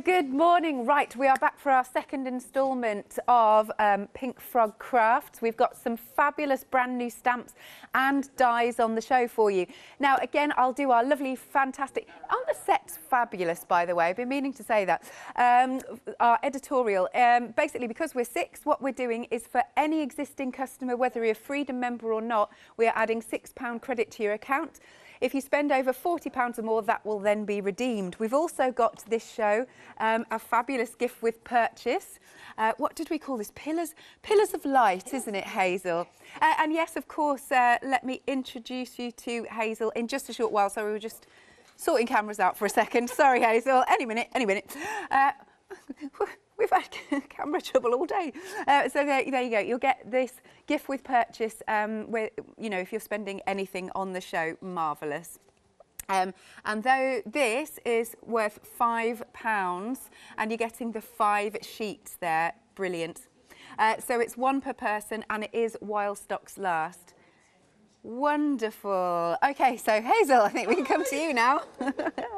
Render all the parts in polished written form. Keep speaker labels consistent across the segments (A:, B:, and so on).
A: good morning. Right, we are back for our second instalment of Pink Frog Crafts. We've got some fabulous brand new stamps and dies on the show for you. Now, again, I'll do our lovely, fantastic... Aren't the sets fabulous, by the way? I've been meaning to say that. Our editorial. Basically, because we're 6, what we're doing is for any existing customer, whether you're a Freedom member or not, we are adding £6 credit to your account. If you spend over £40 or more, that will then be redeemed. We've also got this show, a fabulous gift with purchase. What did we call this? Pillars of Light, isn't it, Hazel? And yes, of course, let me introduce you to Hazel in just a short while. So we were just sorting cameras out for a second. Sorry, Hazel. Any minute, any minute. We've had camera trouble all day. So there you go. You'll get this gift with purchase, where, you know, if you're spending anything on the show, marvellous. And though this is worth £5, and you're getting the 5 sheets there, brilliant. So it's 1 per person, and it is while stocks last. Wonderful. Okay, so Hazel, I think we can come to you now.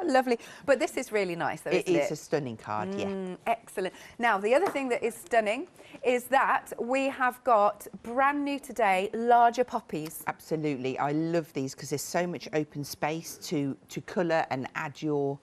A: Lovely. But this is really nice, though, isn't it?
B: It is a stunning card, yeah.
A: Excellent. Now, the other thing that is stunning is that we have got brand new today, larger poppies.
B: Absolutely. I love these because there's so much open space to colour and add your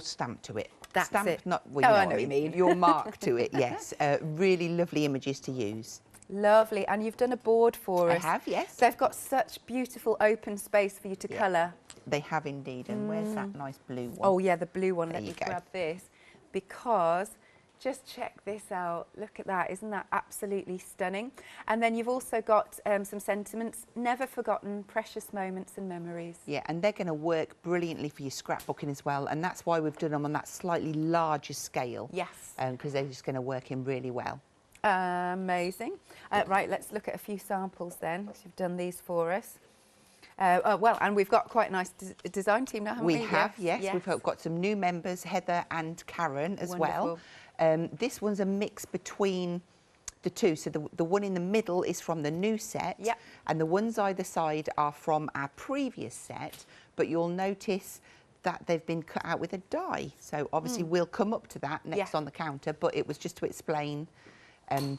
B: stamp to it.
A: That's
B: stamp,
A: it.
B: Not, well,
A: I know what you mean.
B: Your mark to it, yes. Really lovely images to use.
A: Lovely, and you've done a board for us.
B: I have, yes.
A: They've got such beautiful open space for you to colour.
B: They have indeed, and where's that nice blue one?
A: Oh yeah, the blue one.
B: There
A: Let me
B: you go.
A: grab this, because just check this out. Look at that, isn't that absolutely stunning? And then you've also got some sentiments, never forgotten, precious moments and memories.
B: Yeah, and they're going to work brilliantly for your scrapbooking as well, and that's why we've done them on that slightly larger scale.
A: Yes.
B: Because they're just going to work in really well.
A: Amazing. Right, let's look at a few samples then. You've done these for us. Well, and we've got quite a nice design team now, haven't we?
B: We have, yes. We've got some new members, Heather and Karen as well. This one's a mix between the two. So the one in the middle is from the new set, and the ones either side are from our previous set, but you'll notice that they've been cut out with a die. So obviously we'll come up to that next on the counter, but it was just to explain. And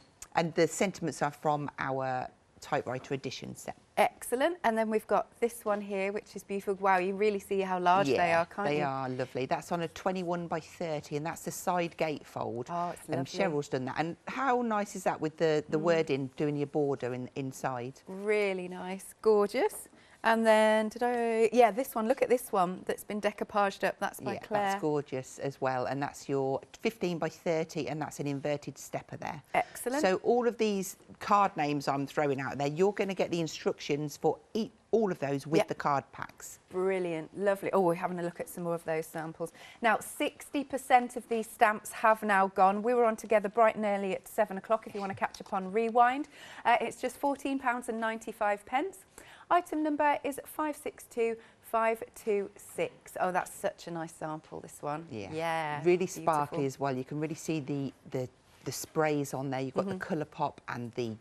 B: the sentiments are from our typewriter edition set.
A: Excellent. And then we've got this one here, which is beautiful. Wow, you really see how large they are, can't you?
B: They are lovely. That's on a 21 by 30, and that's the side gatefold.
A: Oh, it's lovely.
B: Cheryl's done that. And how nice is that with the wording, doing your border inside?
A: Really nice. Gorgeous. And then, yeah, this one, look at this one that's been decoupaged up. That's by Claire.
B: That's gorgeous as well. And that's your 15 by 30, and that's an inverted stepper there.
A: Excellent.
B: So all of these card names I'm throwing out there, you're going to get the instructions for all of those with the card packs. Brilliant.
A: Lovely. Oh, we're having a look at some more of those samples. Now, 60% of these stamps have now gone. We were on together bright and early at 7 o'clock if you want to catch up on Rewind. It's just £14.95. Item number is 562526. Oh, that's such a nice sample, this one. Yeah.
B: Really sparkly as well. You can really see the sprays on there. You've got the colour pop and the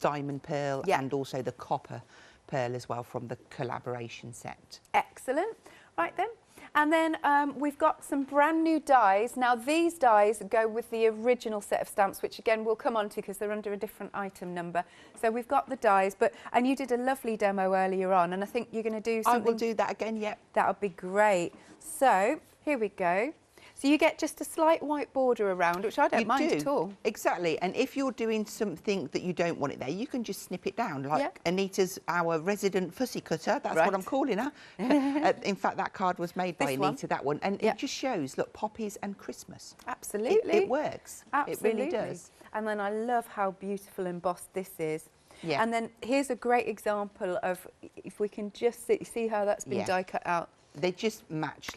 B: diamond pearl and also the copper pearl as well from the collaboration set.
A: Excellent. Right then. And then we've got some brand new dies. Now, these dies go with the original set of stamps, which, again, we'll come on to because they're under a different item number. So we've got the dies, and you did a lovely demo earlier on, and I think you're going to do something...
B: I will do that again, yep.
A: That would be great. So, here we go. So you get just a slight white border around, which I don't mind at all.
B: Exactly. And if you're doing something that you don't want it there, you can just snip it down. Like Anita's our resident fussy cutter. That's what I'm calling her. In fact, that card was made by Anita, that one. And it just shows, look, poppies and Christmas.
A: Absolutely.
B: It works.
A: Absolutely.
B: It really does.
A: And then I love how beautiful embossed this is.
B: Yeah.
A: And then here's a great example of, if we can just see how that's been die cut out.
B: They just match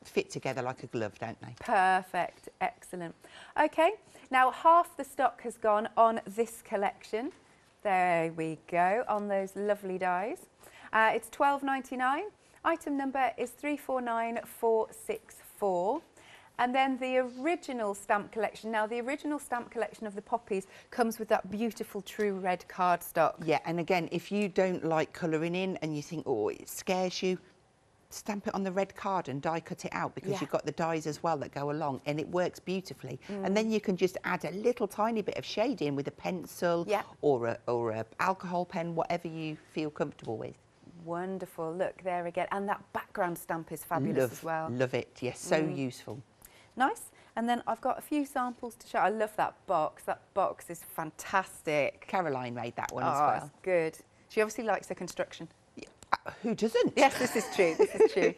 B: fit together like a glove, don't they?
A: Perfect. Excellent. Okay, now half the stock has gone on this collection. There we go, on those lovely dies. It's £12.99. Item number is 349464. And then the original stamp collection. Now, the original stamp collection of the Poppies comes with that beautiful true red cardstock.
B: Yeah, and again, if you don't like colouring in and you think, oh, it scares you, stamp it on the red card and die cut it out, because you've got the dies as well that go along, and it works beautifully. And then you can just add a little tiny bit of shade in with a pencil or a alcohol pen, whatever you feel comfortable with.
A: Wonderful. Look, there again. And that background stamp is fabulous as well.
B: Love it. Yes, so useful.
A: Nice. And then I've got a few samples to show. I love that box. That box is fantastic.
B: Caroline made that one as well.
A: Good. She obviously likes the construction.
B: Who doesn't?
A: Yes, this is true. This is true.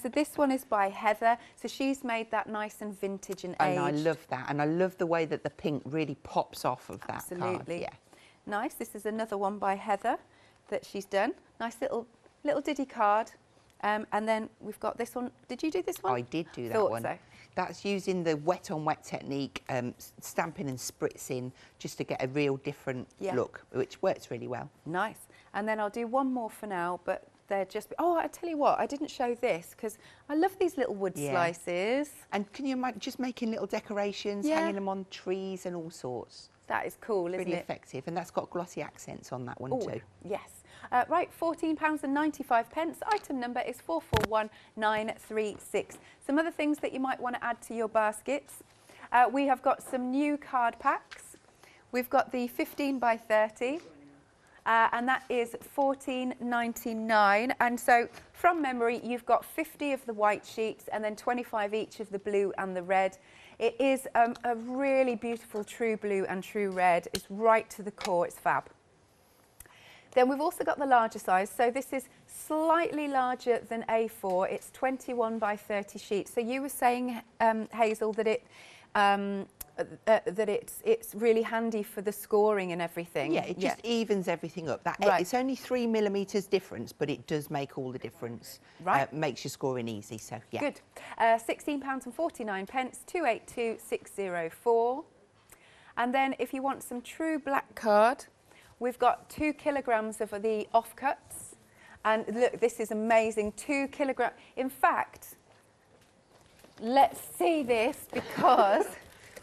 A: So this one is by Heather. So she's made that nice and vintage and aged.
B: And I love that. And I love the way that the pink really pops off of that
A: Absolutely.
B: card. Yeah.
A: Nice. This is another one by Heather that she's done. Nice little ditty card. And then we've got this one. Did you do this one?
B: I did do that
A: Thought
B: one.
A: So.
B: That's using the wet on wet technique, stamping and spritzing, just to get a real different look, which works really well.
A: Nice. And then I'll do one more for now, but they're just... Oh, I tell you what, I didn't show this because I love these little wood slices.
B: And can you imagine just making little decorations, hanging them on trees and all sorts?
A: That is cool, isn't it?
B: Really effective. And that's got glossy accents on that one too.
A: Yes. Right, £14.95. Item number is 441936. Some other things that you might want to add to your baskets. We have got some new card packs. We've got the 15 by 30. And that is £14.99. And so, from memory, you've got 50 of the white sheets and then 25 each of the blue and the red. It is a really beautiful true blue and true red. It's right to the core. It's fab. Then we've also got the larger size. So this is slightly larger than A4. It's 21 by 30 sheets. So you were saying, Hazel, that it's really handy for the scoring and everything.
B: Yeah, it just evens everything up. It's only 3 millimetres difference, but it does make all the difference. Right. Makes your scoring easy, so yeah.
A: Good. £16.49, 282604. And then if you want some true black card, we've got 2 kilograms of the offcuts. And look, this is amazing, 2 kilograms. In fact, let's see this because...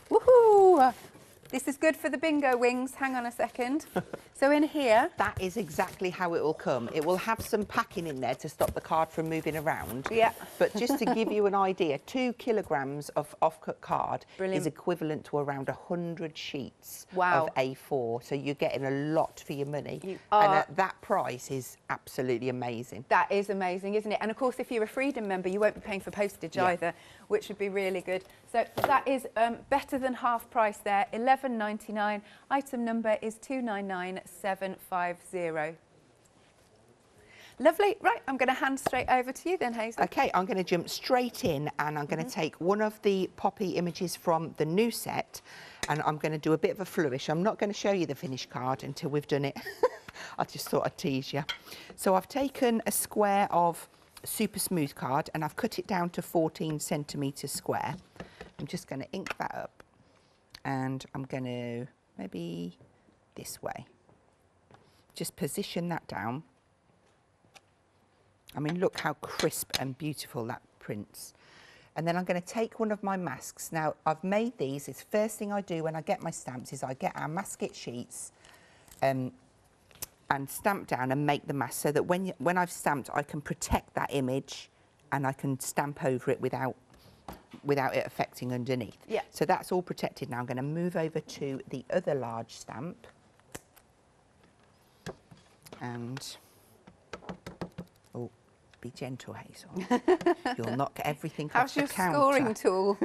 A: Woohoo! This is good for the bingo wings. Hang on a second. So in here...
B: That is exactly how it will come. It will have some packing in there to stop the card from moving around.
A: Yeah.
B: But just to give you an idea, 2 kilograms of offcut card
A: Brilliant.
B: is equivalent to around 100 sheets
A: Wow.
B: of A4. So you're getting a lot for your money.
A: You are.
B: And at that price is absolutely amazing.
A: That is amazing, isn't it? And of course, if you're a Freedom member, you won't be paying for postage either, which would be really good. So that is better than half price there, £11.99. Item number is 299750. Lovely. Right, I'm going to hand straight over to you then, Hazel.
B: OK, I'm going to jump straight in and I'm going to take one of the Poppy images from the new set and I'm going to do a bit of a flourish. I'm not going to show you the finished card until we've done it. I just thought I'd tease you. So I've taken a square of super smooth card and I've cut it down to 14 centimetres square. I'm just going to ink that up and I'm going to maybe this way. Just position that down. I mean, look how crisp and beautiful that prints. And then I'm going to take one of my masks. Now, I've made these. It's the first thing I do when I get my stamps is I get our masket sheets and stamp down and make the mask so that when I've stamped, I can protect that image and I can stamp over it without it affecting underneath.
A: Yeah.
B: So that's all protected now. I'm going to move over to the other large stamp. And, oh, be gentle, Hazel. You'll knock everything off the counter.
A: How's your scoring tool?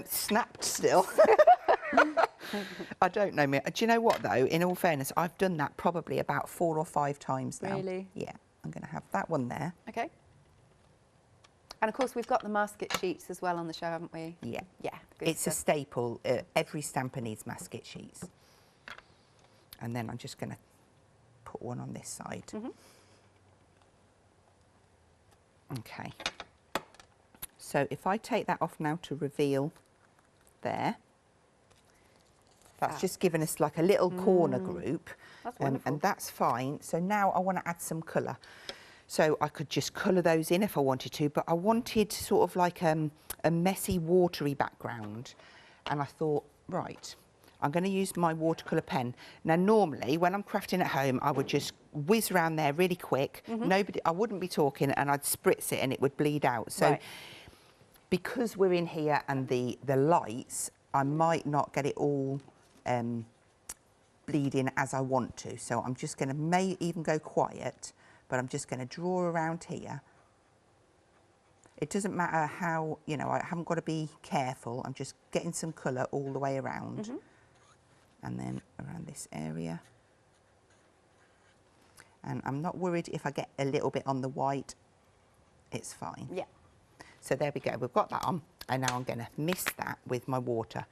B: Snapped still. I don't know. Do you know what, though? In all fairness, I've done that probably about 4 or 5 times now.
A: Really?
B: Yeah. I'm going to have that one there.
A: OK. And, of course, we've got the masket sheets as well on the show, haven't we?
B: Yeah.
A: Yeah. Good
B: It's
A: stuff.
B: a staple. Every stamper needs masket sheets. And then I'm just going to put one on this side.
A: Mm-hmm.
B: OK. So if I take that off now to reveal there, that's just given us like a little corner group.
A: That's wonderful.
B: And that's fine. So now I want to add some colour. So I could just colour those in if I wanted to, but I wanted sort of like a messy, watery background. And I thought, right, I'm going to use my watercolour pen. Now, normally, when I'm crafting at home, I would just whiz around there really quick. I wouldn't be talking, and I'd spritz it and it would bleed out. So because we're in here and the lights, I might not get it all bleeding as I want to. So I'm just going to, may even go quiet, but I'm just going to draw around here. It doesn't matter how, you know, I haven't got to be careful. I'm just getting some colour all the way around. And then around this area. And I'm not worried if I get a little bit on the white, it's fine.
A: Yeah.
B: So there we go, we've got that on, and now I'm going to mist that with my water.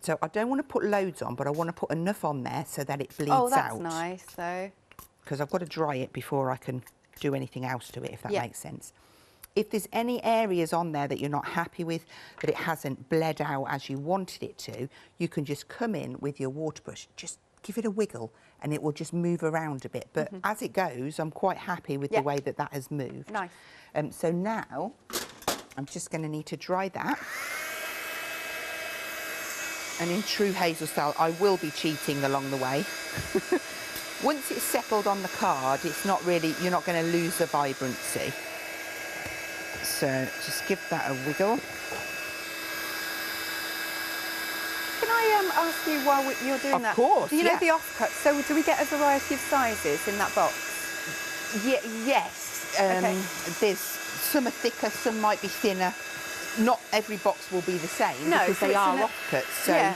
B: So I don't want to put loads on, but I want to put enough on there so that it bleeds out.
A: Oh, that's nice, though.
B: Because I've got to dry it before I can do anything else to it, if that makes sense. If there's any areas on there that you're not happy with, that it hasn't bled out as you wanted it to, you can just come in with your water brush, just give it a wiggle, and it will just move around a bit. But as it goes, I'm quite happy with the way that that has moved.
A: Nice.
B: So now, I'm just going to need to dry that. And in true Hazel style, I will be cheating along the way. Once it's settled on the card, it's not really, you're not going to lose the vibrancy. So just give that a wiggle.
A: Can I ask you while you're doing that?
B: Of course,
A: do you know the offcuts? So do we get a variety of sizes in that box?
B: Yes.
A: Okay.
B: There's some are thicker, some might be thinner. Not every box will be the same because
A: so
B: they are offcuts. So,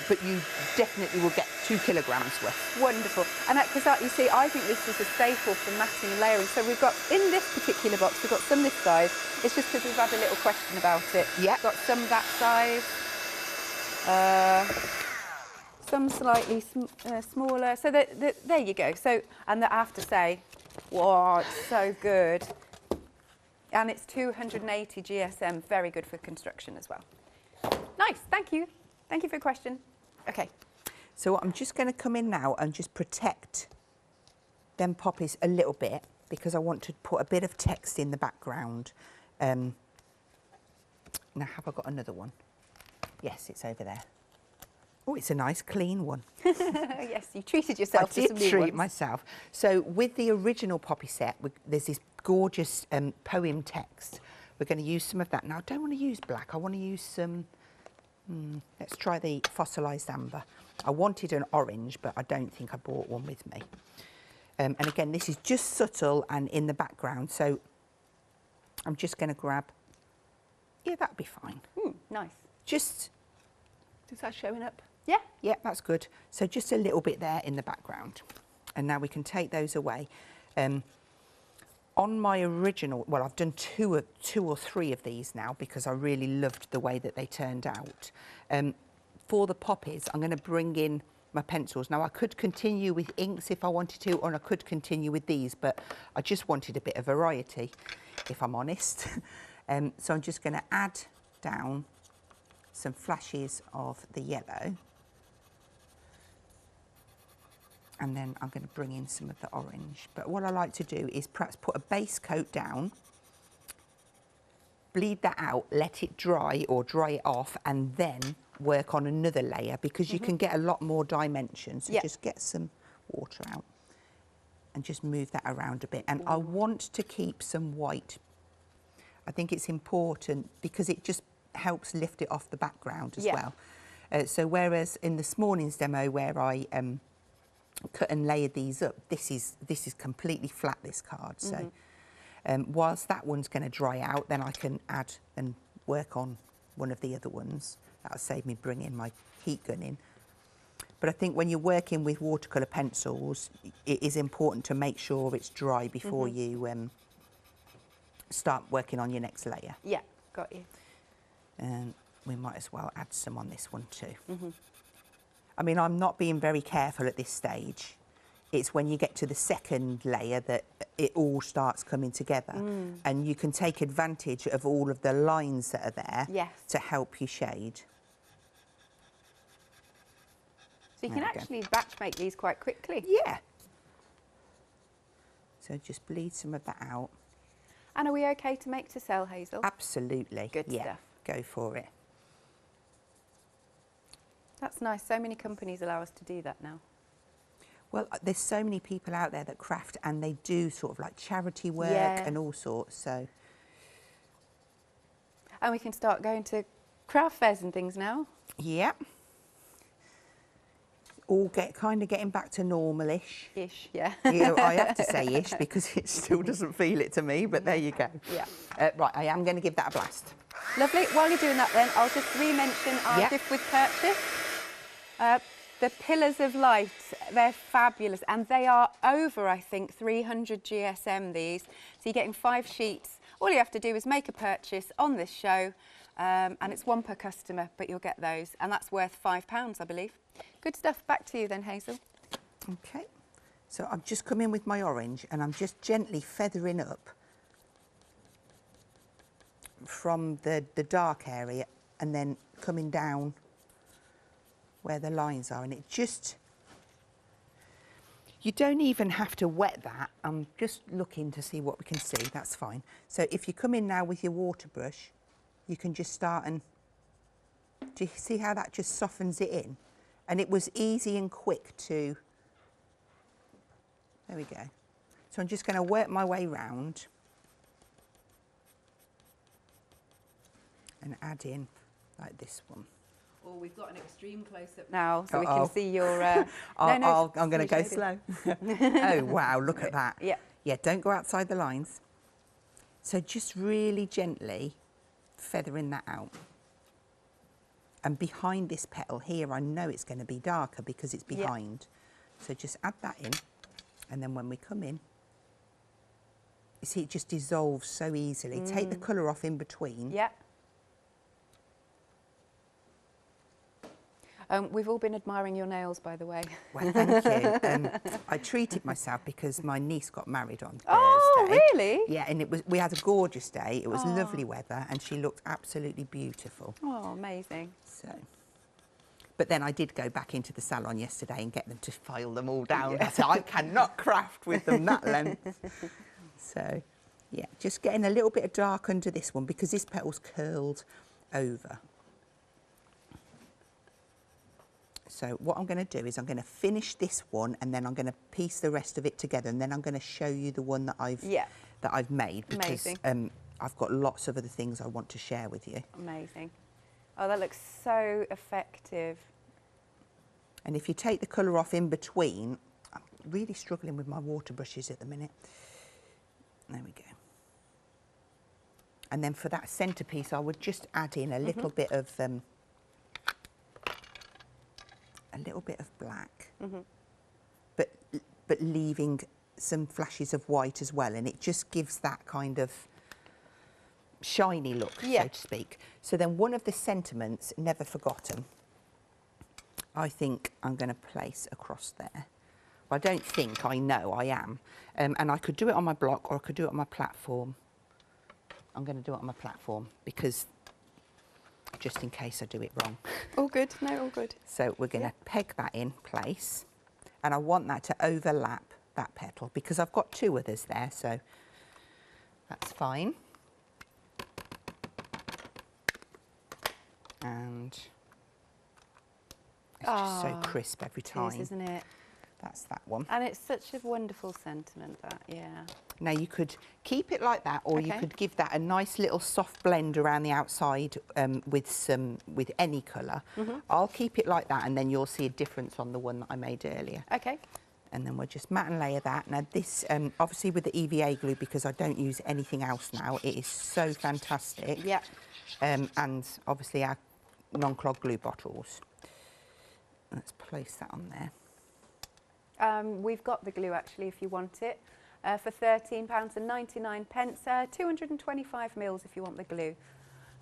B: but you definitely will get 2 kilograms worth.
A: Wonderful. And because you see, I think this is a staple for matting and layering. So we've got, in this particular box, we've got some this size. It's just because we've had a little question about it.
B: Yeah.
A: Got some that size. Some slightly smaller. So there you go. So, and I have to say, wow, it's so good. And it's 280 GSM, very good for construction as well. Nice, thank you. Thank you for your question. Okay.
B: So I'm just going to come in now and just protect them poppies a little bit because I want to put a bit of text in the background. Now, have I got another one? Yes, it's over there. Oh, it's a nice clean one.
A: Yes, you treated yourself to some new ones. I did
B: treat myself. So with the original poppy set, there's this gorgeous poem text. We're going to use some of that. Now, I don't want to use black. I want to use some, let's try the fossilised amber. I wanted an orange, but I don't think I brought one with me. And again, this is just subtle and in the background. So I'm just going to grab, yeah, that'll be fine.
A: Nice.
B: Just, is that showing up?
A: Yeah.
B: Yeah, that's good. So just a little bit there in the background. And now we can take those away. On my original, well, I've done two or three of these now because I really loved the way that they turned out. For the poppies, I'm going to bring in my pencils. Now, I could continue with inks if I wanted to, or I could continue with these, but I just wanted a bit of variety, if I'm honest. So I'm just going to add down some flashes of the yellow. And then I'm going to bring in some of the orange. But what I like to do is perhaps put a base coat down, bleed that out, let it dry or dry it off, and then work on another layer because you can get a lot more dimension. So just get some water out and just move that around a bit. And I want to keep some white. I think it's important because it just helps lift it off the background as well. So whereas in this morning's demo where I cut and layered these up, this is completely flat, this card. So whilst that one's going to dry out, then I can add and work on one of the other ones. That'll save me bringing my heat gun in. But I think when you're working with watercolour pencils, it is important to make sure it's dry before you start working on your next layer.
A: Yeah, got you.
B: And we might as well add some on this one too. I mean, I'm not being very careful at this stage. It's when you get to the second layer that it all starts coming together. And you can take advantage of all of the lines that are there to help you shade.
A: So you can actually batch make these quite quickly.
B: Yeah. So just bleed some of that out.
A: And are we okay to make to sell, Hazel?
B: Absolutely.
A: Good stuff.
B: Go for it.
A: That's nice. So many companies allow us to do that now.
B: Well, there's so many people out there that craft and they do sort of like charity work and all sorts, so.
A: And we can start going to craft fairs and things now.
B: Yeah. All kind of getting back to normal-ish.
A: Ish, yeah.
B: Yeah, I have to say ish because it still doesn't feel it to me, but there you go.
A: Yeah.
B: Right, I am going to give that a blast.
A: Lovely. While you're doing that then, I'll just re-mention our gift with purchase. The Pillars of Light, they're fabulous and they are over, I think, 300 GSM these. So you're getting 5 sheets. All you have to do is make a purchase on this show and it's 1 per customer, but you'll get those and that's worth £5, I believe. Good stuff. Back to you then, Hazel.
B: Okay. So I've just come in with my orange and I'm just gently feathering up from the dark area and then coming down where the lines are, and it just, you don't even have to wet that. I'm just looking to see what we can see. That's fine. So if you come in now with your water brush, you can just start and, do you see how that just softens it in? And it was easy and quick to, there we go. So I'm just going to work my way round and add in like this one.
A: Oh, we've got an extreme close-up now, so we can see your...
B: I'm going to go slow. Oh, wow, look at that.
A: Yeah.
B: Yeah, don't go outside the lines. So just really gently feathering that out. And behind this petal here, I know it's going to be darker because it's behind. So just add that in. And then when we come in, you see it just dissolves so easily. Take the colour off in between.
A: Yeah. We've all been admiring your nails, by the way.
B: Well, thank you. I treated myself because my niece got married on Thursday.
A: Oh, really?
B: Yeah, and we had a gorgeous day. It was lovely weather, and she looked absolutely beautiful.
A: Oh, amazing.
B: So, but then I did go back into the salon yesterday and get them to file them all down.
A: Yeah.
B: So I cannot craft with them that length. So, yeah, just getting a little bit of dark under this one because this petal's curled over. So what I'm going to do is I'm going to finish this one and then I'm going to piece the rest of it together and then I'm going to show you the one that I've made because I've got lots of other things I want to share with you.
A: Amazing. Oh, that looks so effective.
B: And if you take the colour off in between, I'm really struggling with my water brushes at the minute. There we go. And then for that centrepiece, I would just add in a little bit of black, but leaving some flashes of white as well, and it just gives that kind of shiny look, so to speak. So then one of the sentiments, never forgotten, I think I'm going to place across there. Well, I don't think, I know I am. And I could do it on my block or I could do it on my platform. I'm going to do it on my platform because just in case I do it wrong.
A: All good, no, all good.
B: So we're going to peg that in place, and I want that to overlap that petal because I've got 2 others there, so that's fine. And it's just so crisp every time.
A: It is, isn't it?
B: That's that one.
A: And it's such a wonderful sentiment, that, yeah.
B: Now you could keep it like that, or you could give that a nice little soft blend around the outside with any colour. I'll keep it like that, and then you'll see a difference on the one that I made earlier.
A: Okay.
B: And then we'll just matte and layer that. Now this, obviously with the EVA glue, because I don't use anything else now, it is so fantastic.
A: Yeah.
B: And obviously our non-clog glue bottles. Let's place that on there.
A: We've got the glue actually if you want it for £13.99, 225 mils if you want the glue.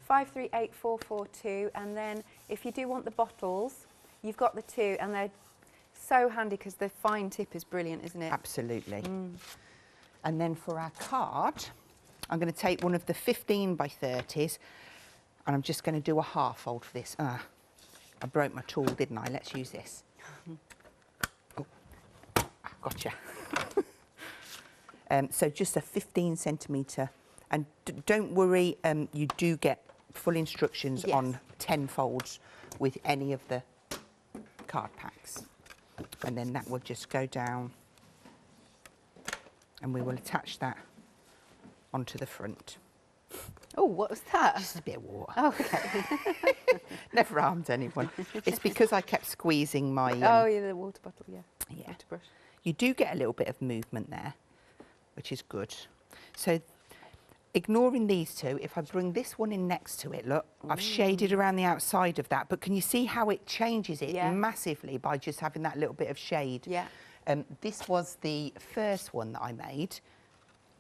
A: 538442, and then if you do want the bottles, you've got the 2, and they're so handy because the fine tip is brilliant, isn't it?
B: Absolutely. And then for our card, I'm going to take one of the 15 by 30s and I'm just going to do a half fold for this. I broke my tool, didn't I? Let's use this. Gotcha. So just a 15 centimetre, and don't worry, you do get full instructions on 10 folds with any of the card packs. And then that will just go down and we will attach that onto the front.
A: Oh, what was that?
B: Just a bit of water.
A: Oh, okay.
B: Never harmed anyone. It's because I kept squeezing my...
A: oh, yeah, the water bottle, yeah.
B: Yeah.
A: Water brush.
B: You do get a little bit of movement there, which is good. So ignoring these two, if I bring this one in next to it, look, I've shaded around the outside of that, but can you see how it changes it massively by just having that little bit of shade?
A: Yeah.
B: This was the first one that I made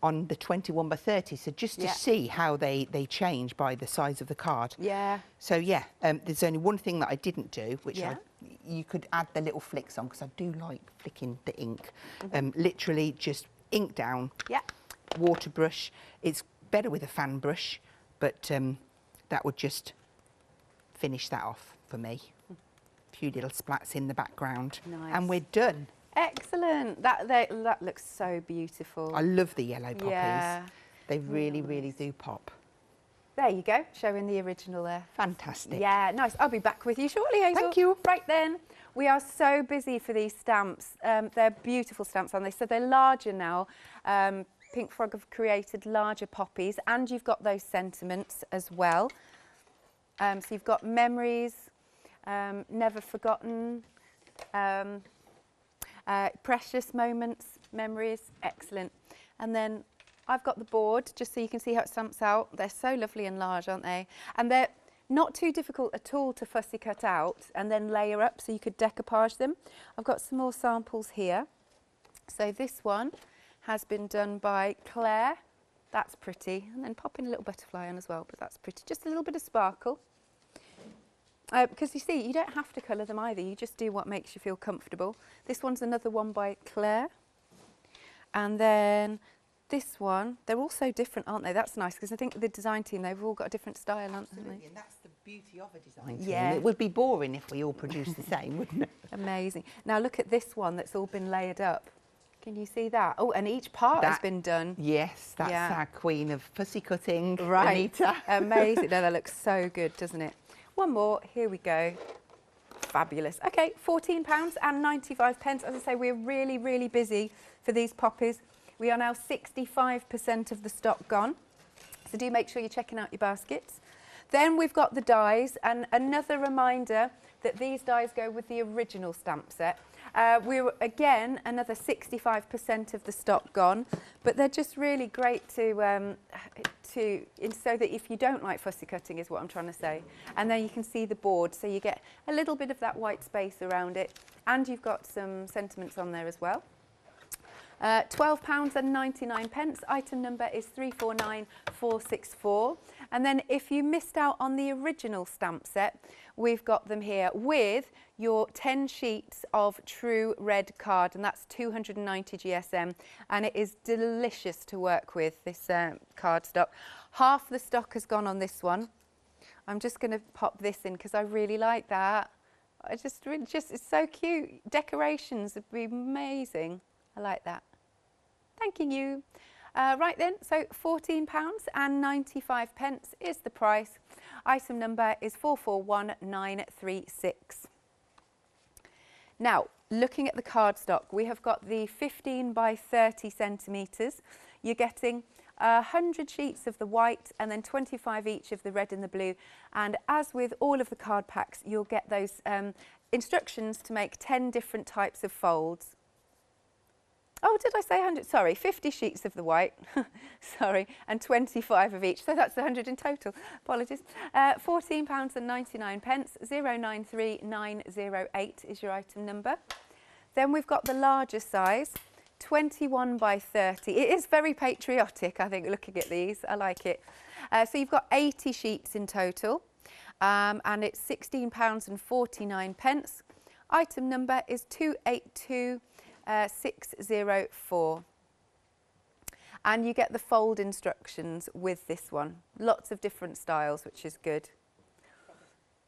B: on the 21 by 30, so just to see how they change by the size of the card.
A: Yeah.
B: So yeah, there's only one thing that I didn't do, which you could add the little flicks on, because I do like flicking the ink. Literally just ink down, water brush. It's better with a fan brush, but that would just finish that off for me. A few little splats in the background, and we're done.
A: Excellent. That looks so beautiful.
B: I love the yellow poppies.
A: Yeah.
B: They really, really do pop.
A: There you go, showing the original there.
B: Fantastic.
A: Yeah, nice. I'll be back with you shortly, Hazel.
B: Thank you.
A: Right then, we are so busy for these stamps. They're beautiful stamps, aren't they? So they're larger now. Pink Frog have created larger poppies, and you've got those sentiments as well. So you've got memories, never forgotten, precious moments, memories, excellent. And then I've got the board, just so you can see how it stamps out. They're so lovely and large, aren't they? And they're not too difficult at all to fussy cut out and then layer up, so you could decoupage them. I've got some more samples here. So this one has been done by Claire. That's pretty. And then popping a little butterfly on as well, but that's pretty. Just a little bit of sparkle. Because you see, you don't have to colour them either. You just do what makes you feel comfortable. This one's another one by Claire. And then this one, they're all so different, aren't they? That's nice, because I think the design team, they've all got a different style, aren't they?
B: And that's the beauty of a design team.
A: Yeah.
B: It would be boring if we all produced the same, wouldn't it?
A: Amazing. Now look at this one that's all been layered up. Can you see that? Oh, and each part has been done.
B: Yes, that's our queen of fussy cutting,
A: right.
B: Anita.
A: Amazing. No, that looks so good, doesn't it? One more. Here we go. Fabulous. Okay, £14.95. As I say, we're really, really busy for these poppies. We are now 65% of the stock gone. So do make sure you're checking out your baskets. Then we've got the dies, and another reminder that these dies go with the original stamp set. We're again another 65% of the stock gone, but they're just really great so that if you don't like fussy cutting, is what I'm trying to say. And then you can see the board, so you get a little bit of that white space around it, and you've got some sentiments on there as well. £12.99. Item number is 349464. And then if you missed out on the original stamp set, we've got them here with your 10 sheets of true red card, and that's 290 GSM, and it is delicious to work with, this card stock. Half the stock has gone on this one. I'm just going to pop this in because I really like that. It's so cute. Decorations would be amazing. I like that. Thanking you. Right then, so £14.95 is the price. Item number is 441936. Now, looking at the cardstock, we have got the 15 by 30 centimetres. You're getting 100 sheets of the white and then 25 each of the red and the blue. And as with all of the card packs, you'll get those instructions to make 10 different types of folds. Oh, did I say 100? Sorry, 50 sheets of the white, sorry, and 25 of each. So that's 100 in total. Apologies. £14.99, 093908 is your item number. Then we've got the larger size, 21 by 30. It is very patriotic, I think, looking at these. I like it. So you've got 80 sheets in total, and it's £16.49. Item number is 282604. And you get the fold instructions with this one. Lots of different styles, which is good.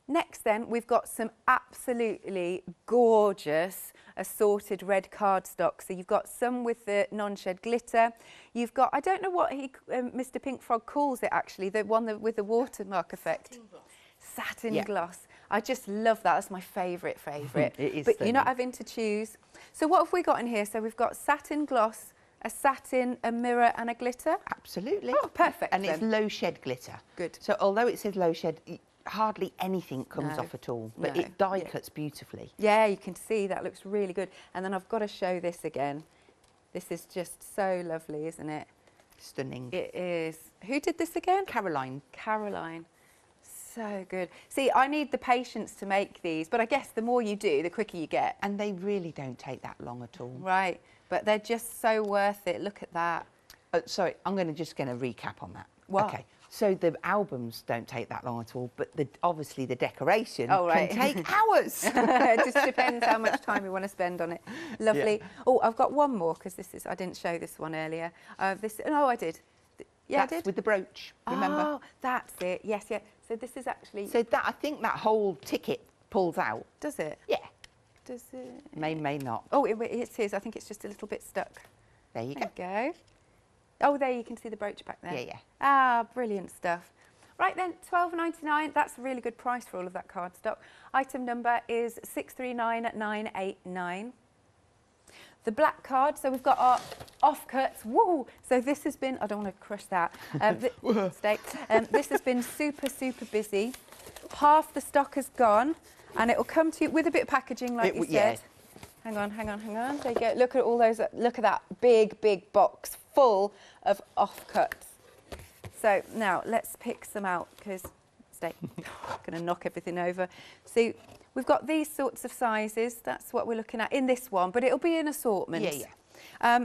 A: Next then, we've got some absolutely gorgeous assorted red cardstock. So you've got some with the non-shed glitter. You've got, I don't know what Mr. Pink Frog calls it actually, the one with the watermark effect.
B: Satin gloss.
A: Satin gloss. I just love that. That's my favourite.
B: It is
A: But
B: stunning.
A: you're not having to choose. So what have we got in here? So we've got satin gloss, a satin, a mirror and a glitter.
B: Absolutely.
A: Oh, perfect.
B: And it's low shed glitter.
A: Good.
B: So although it says low shed, hardly anything comes
A: No.
B: off at all. But
A: No.
B: it die cuts beautifully.
A: Yeah, you can see that looks really good. And then I've got to show this again. This is just so lovely, isn't it?
B: Stunning.
A: It is. Who did this again?
B: Caroline.
A: Caroline. So good. See, I need the patience to make these, but I guess the more you do, the quicker you get.
B: And they really don't take that long at all.
A: Right, but they're just so worth it. Look at that.
B: Sorry, I'm just going to recap on that.
A: What?
B: Okay. So the albums don't take that long at all, but obviously the decoration can take hours.
A: It just depends how much time you want to spend on it. Lovely.
B: Yeah.
A: Oh, I've got one more because I didn't show this one earlier. No, I did. Yeah,
B: That's
A: I did.
B: with the brooch, remember?
A: Oh, that's it. Yes, yeah. So this is actually...
B: So I think that whole ticket pulls out.
A: Does it?
B: Yeah.
A: Does it?
B: May not.
A: Oh, it is. I think it's just a little bit stuck.
B: There you
A: There
B: go.
A: you go. Oh, there you can see the brooch back there.
B: Yeah, yeah.
A: Ah, brilliant stuff. Right then, $12.99. That's a really good price for all of that cardstock. Item number is 639989. The black card, so we've got our offcuts. Whoa! So this has been, I don't want to crush that. This has been super busy. Half the stock has gone, and it will come to you with a bit of packaging, like you said.
B: Yeah.
A: Hang on. There you go. Look at all those. Look at that big box full of offcuts. So now let's pick some out because I'm going to knock everything over. See, we've got these sorts of sizes. That's what we're looking at in this one, but it'll be in assortment.
B: Yeah.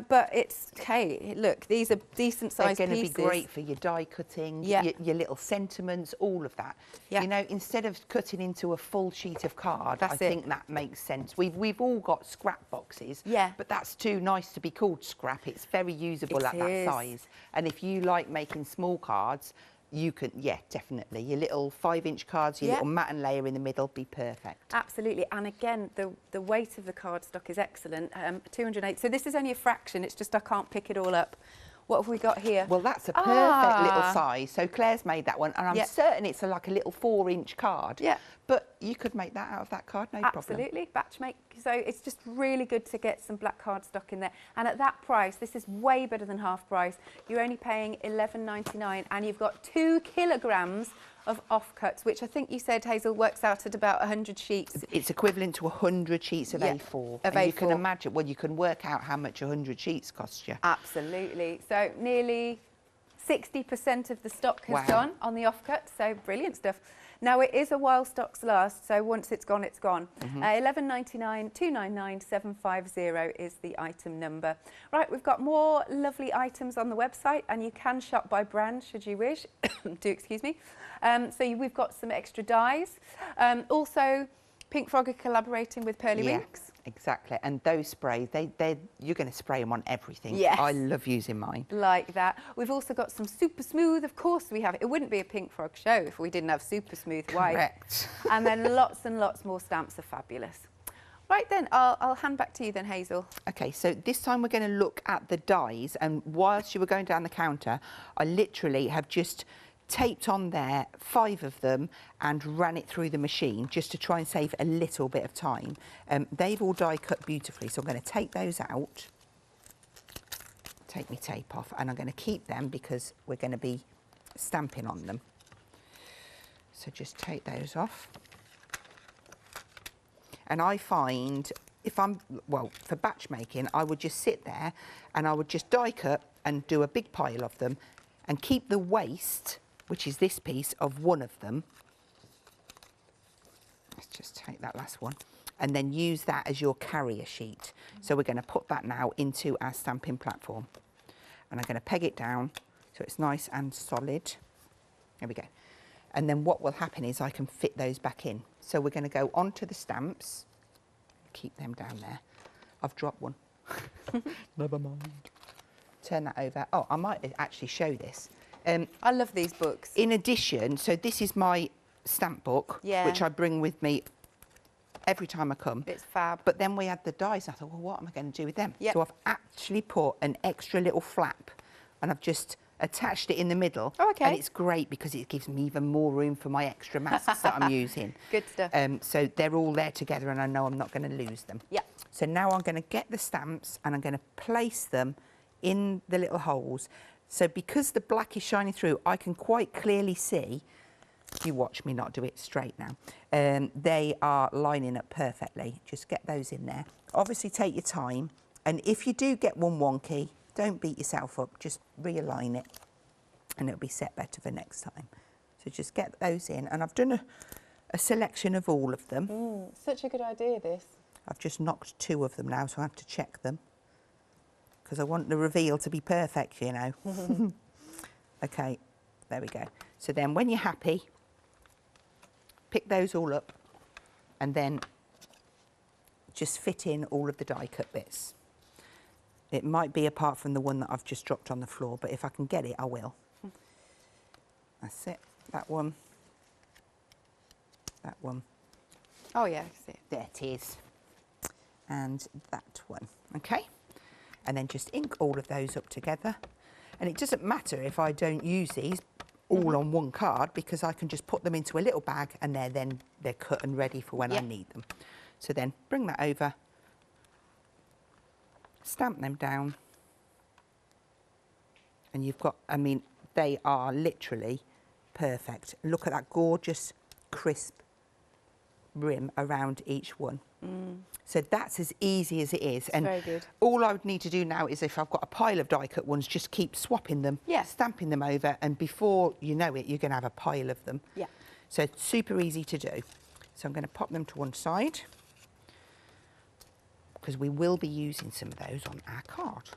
A: But it's, hey, look, these are decent sized pieces.
B: They're going to be great for your die cutting, your little sentiments, all of that.
A: Yeah.
B: You know, instead of cutting into a full sheet of card,
A: That's
B: I
A: it.
B: think that makes sense. We've all got scrap boxes,
A: Yeah.
B: but that's too nice to be called scrap. It's very usable
A: It
B: at that
A: is.
B: size. And if you like making small cards, you can, definitely. Your little 5-inch cards, your little matte and layer in the middle, be perfect.
A: Absolutely. And again, the weight of the cardstock is excellent. 208. So this is only a fraction. It's just I can't pick it all up. What have we got here?
B: Well, that's a perfect little size. So Claire's made that one, and I'm certain it's like a little 4-inch card.
A: Yeah.
B: But you could make that out of that card, no problem.
A: Absolutely, batch make. So it's just really good to get some black cardstock in there. And at that price, this is way better than half price. You're only paying $11.99, and you've got 2 kilograms of offcuts, which I think you said, Hazel, works out at about 100 sheets.
B: It's equivalent to 100 sheets of A4.
A: Of
B: and
A: A4.
B: You can imagine, well, you can work out how much 100 sheets cost you.
A: Absolutely. So nearly 60% of the stock has gone on the offcut. So brilliant stuff. Now it is a while stocks last, so once it's gone, it's gone. $11.99, $299, 750 is the item number. Right, we've got more lovely items on the website, and you can shop by brand should you wish. Do excuse me. We've got some extra dies. Also, Pink Frog are collaborating with Pearly Winks.
B: Exactly, and those sprays, you're going to spray them on everything.
A: Yes.
B: I love using mine.
A: Like that. We've also got some super smooth, of course we have. It wouldn't be a Pink Frog show if we didn't have super smooth white.
B: Correct.
A: And then lots and lots more stamps are fabulous. Right then, I'll hand back to you then, Hazel.
B: Okay, so this time we're going to look at the dies, and whilst you were going down the counter, I literally have just taped on there 5 of them and ran it through the machine just to try and save a little bit of time. They've all die cut beautifully, so I'm going to take those out, take my tape off, and I'm going to keep them because we're going to be stamping on them. So just take those off. And I find if I'm, well, for batch making, I would just sit there and I would just die cut and do a big pile of them and keep the waste, which is this piece of one of them. Let's just take that last one and then use that as your carrier sheet. So we're going to put that now into our stamping platform. And I'm going to peg it down so it's nice and solid. There we go. And then what will happen is I can fit those back in. So we're going to go onto the stamps. Keep them down there. I've dropped one. Never mind. Turn that over. Oh, I might actually show this.
A: I love these books.
B: In addition, so this is my stamp book, which I bring with me every time I come.
A: It's fab.
B: But then we had the dies, and I thought, well, what am I going to do with them?
A: Yep.
B: So I've actually put an extra little flap, and I've just attached it in the middle.
A: Oh, okay.
B: And it's great because it gives me even more room for my extra masks that I'm using.
A: Good stuff.
B: So they're all there together and I know I'm not going to lose them.
A: Yeah.
B: So now I'm going to get the stamps and I'm going to place them in the little holes. So because the black is shining through, I can quite clearly see, if you watch me not do it straight now, they are lining up perfectly. Just get those in there. Obviously take your time. And if you do get one wonky, don't beat yourself up, just realign it and it'll be set better for next time. So just get those in. And I've done a selection of all of them.
A: Such a good idea, this.
B: I've just knocked 2 of them now, so I have to check them because I want the reveal to be perfect, you know. Okay, there we go. So then when you're happy, pick those all up and then just fit in all of the die cut bits. It might be apart from the one that I've just dropped on the floor, but if I can get it, I will. That's it. That one. That one.
A: Oh, yeah, I see it.
B: There it is. And that one. Okay? And then just ink all of those up together. And it doesn't matter if I don't use these all on one card because I can just put them into a little bag and they're cut and ready for when I need them. So then bring that over. Stamp them down and you've got, I mean, they are literally perfect. Look at that gorgeous crisp rim around each one. So that's as easy as it is. And
A: very good.
B: All I would need to do now is if I've got a pile of die cut ones, just keep swapping them, stamping them over, and before you know it, you're going to have a pile of them. Yeah. So it's super easy to do. So I'm going to pop them to one side, because we will be using some of those on our card.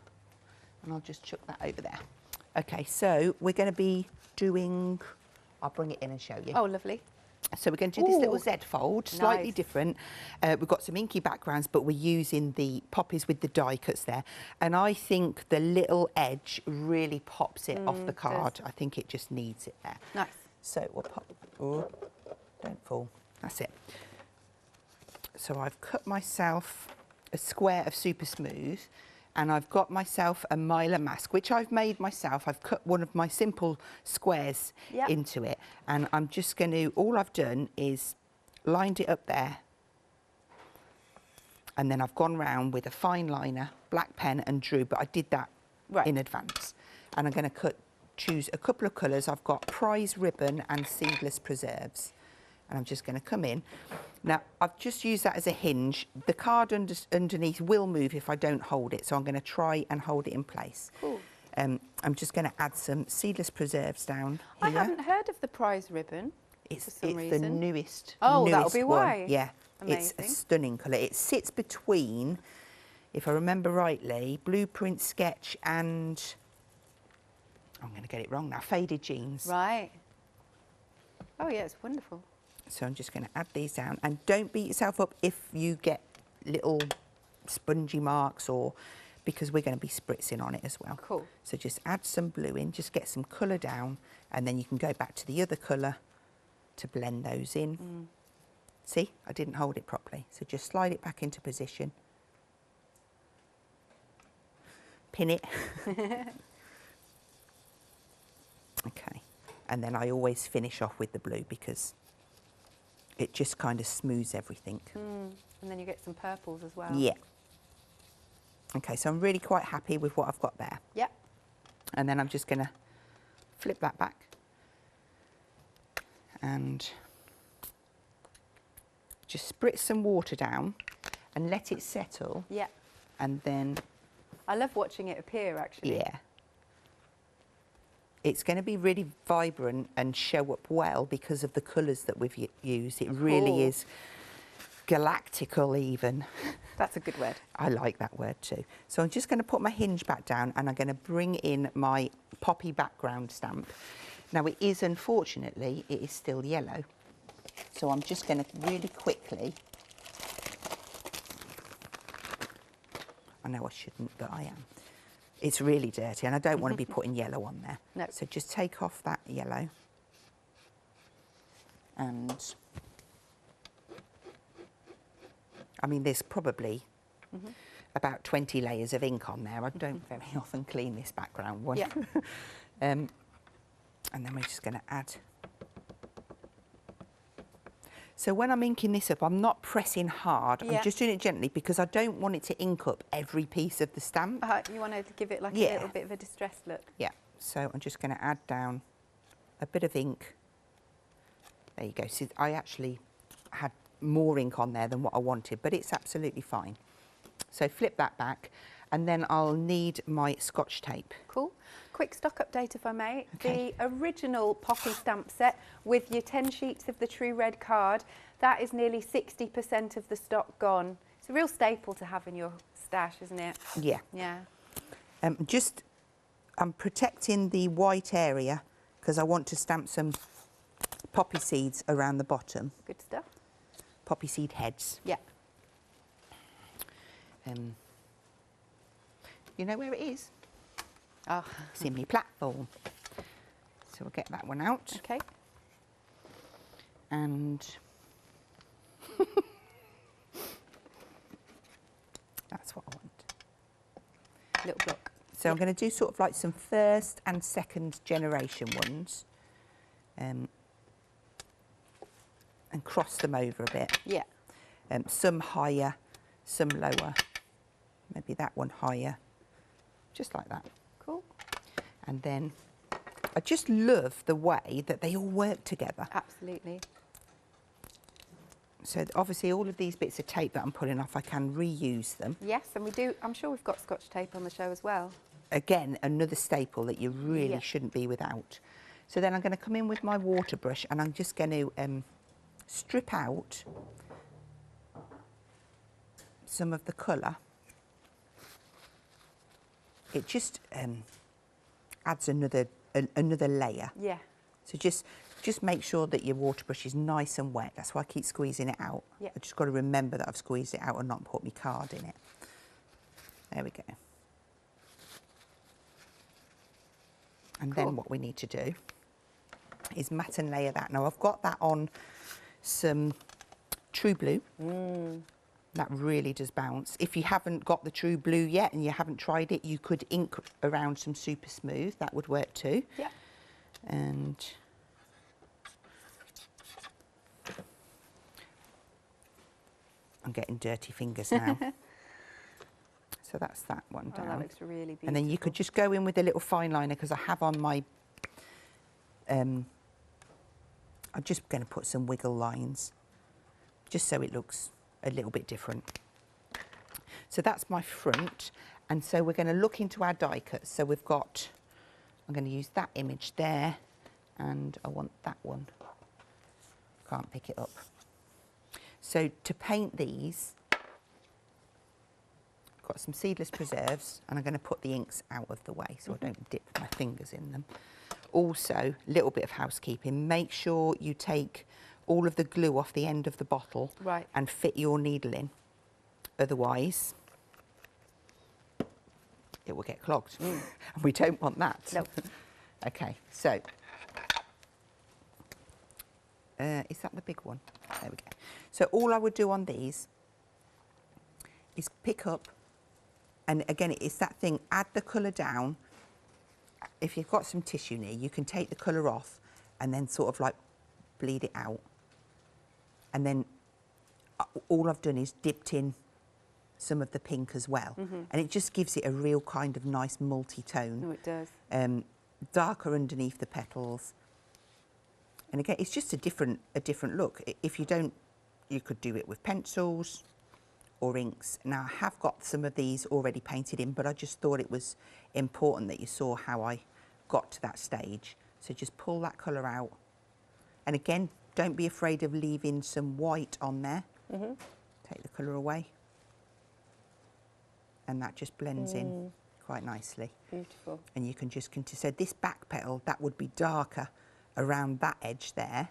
B: And I'll just chuck that over there. Okay, so we're going to be doing, I'll bring it in and show you.
A: Oh, lovely.
B: So we're going to do this little Z fold, slightly different. We've got some inky backgrounds, but we're using the poppies with the die cuts there. And I think the little edge really pops it off the card. I think it just needs it there. Nice. So we'll pop, oh, don't fall, that's it. So I've cut myself a square of super smooth and I've got myself a Mylar mask, which I've made myself. I've cut one of my simple squares into it, and I'm just going to, all I've done is lined it up there, and then I've gone round with a fine liner, black pen and drew, but I did that in advance. And I'm going to choose a couple of colours. I've got prize ribbon and seedless preserves. And I'm just going to come in. Now, I've just used that as a hinge. The card underneath will move if I don't hold it, so I'm going to try and hold it in place. Cool. I'm just going to add some seedless preserves down here.
A: I haven't heard of the prize ribbon
B: it's
A: for some reason.
B: The newest
A: that'll be
B: one.
A: why.
B: Yeah,
A: amazing.
B: It's a stunning colour. It sits between, if I remember rightly, Blueprint Sketch and, I'm going to get it wrong now, Faded Jeans.
A: Right. Oh, yeah, it's wonderful.
B: So I'm just going to add these down, and don't beat yourself up if you get little spongy marks, or because we're going to be spritzing on it as well. Cool. So just add some blue in, just get some colour down, and then you can go back to the other colour to blend those in. See, I didn't hold it properly. So just slide it back into position. Pin it. Okay. And then I always finish off with the blue because it just kind of smooths everything.
A: And then you get some purples as well.
B: Yeah. Okay, so I'm really quite happy with what I've got there. Yep. And then I'm just going to flip that back and just spritz some water down and let it settle. Yeah. And then...
A: I love watching it appear, actually.
B: Yeah. It's going to be really vibrant and show up well because of the colours that we've used. It really is galactical even.
A: That's a good word.
B: I like that word too. So I'm just going to put my hinge back down and I'm going to bring in my poppy background stamp. Now it is, unfortunately, it is still yellow. So I'm just going to really quickly, I know I shouldn't, but I am. It's really dirty and I don't want to be putting yellow on there. No. So just take off that yellow and, I mean, there's probably about 20 layers of ink on there. I don't very often clean this background one. Yeah. And then we're just going to add. So when I'm inking this up, I'm not pressing hard. I'm just doing it gently because I don't want it to ink up every piece of the stamp.
A: You want to give it like a little bit of a distressed look. Yeah.
B: So I'm just going to add down a bit of ink. There you go. So I actually had more ink on there than what I wanted, but it's absolutely fine. So flip that back, and then I'll need my Scotch tape.
A: Cool. Quick stock update, if I may. Okay. The original Poppy stamp set with your 10 sheets of the True Red card, that is nearly 60% of the stock gone. It's a real staple to have in your stash, isn't it?
B: Yeah.
A: Yeah.
B: I'm protecting the white area because I want to stamp some poppy seeds around the bottom.
A: Good stuff.
B: Poppy seed heads.
A: Yeah.
B: You know where it is?
A: Oh.
B: It's in my platform. So we'll get that one out.
A: Okay.
B: And that's what I want.
A: Little block.
B: So I'm going to do sort of like some first and second generation ones. And cross them over a bit.
A: Yeah.
B: Some higher, some lower. Maybe that one higher. Just like that.
A: Cool.
B: And then I just love the way that they all work together.
A: Absolutely.
B: So obviously all of these bits of tape that I'm pulling off, I can reuse them.
A: Yes, and we do. I'm sure we've got Scotch tape on the show as well.
B: Again, another staple that you really shouldn't be without. So then I'm going to come in with my water brush and I'm just going to strip out some of the colour. It just adds another layer.
A: Yeah.
B: So just make sure that your water brush is nice and wet. That's why I keep squeezing it out.
A: Yeah.
B: I just got to remember that I've squeezed it out and not put my card in it. There we go. And then what we need to do is matte and layer that. Now I've got that on some True Blue. That really does bounce. If you haven't got the True Blue yet and you haven't tried it, you could ink around some Super Smooth. That would work too.
A: Yeah.
B: And I'm getting dirty fingers now. So that's that one down.
A: Oh, that looks really beautiful.
B: And then you could just go in with a little fine liner because I have on my... I'm just going to put some wiggle lines just so it looks a little bit different. So that's my front. And so we're going to look into our die cuts. So we've got... I'm going to use that image there and I want that one. Can't pick it up. So to paint these, I've got some seedless preserves and I'm going to put the inks out of the way so I don't dip my fingers in them. Also, a little bit of housekeeping. Make sure you take all of the glue off the end of the bottle and fit your needle in. Otherwise, it will get clogged. And we don't want that.
A: No.
B: Okay, so is that the big one? There we go. So all I would do on these is pick up, and again, it's that thing, add the colour down. If you've got some tissue near, you can take the colour off and then sort of like bleed it out. And then all I've done is dipped in some of the pink as well. And it just gives it a real kind of nice multi-tone.
A: Oh, it does.
B: Darker underneath the petals. And again, it's just a different look. If you don't, you could do it with pencils or inks. Now, I have got some of these already painted in, but I just thought it was important that you saw how I got to that stage. So just pull that colour out. And again, don't be afraid of leaving some white on there. Take the colour away. And that just blends in quite nicely.
A: Beautiful.
B: And you can just continue. So this back petal, that would be darker around that edge there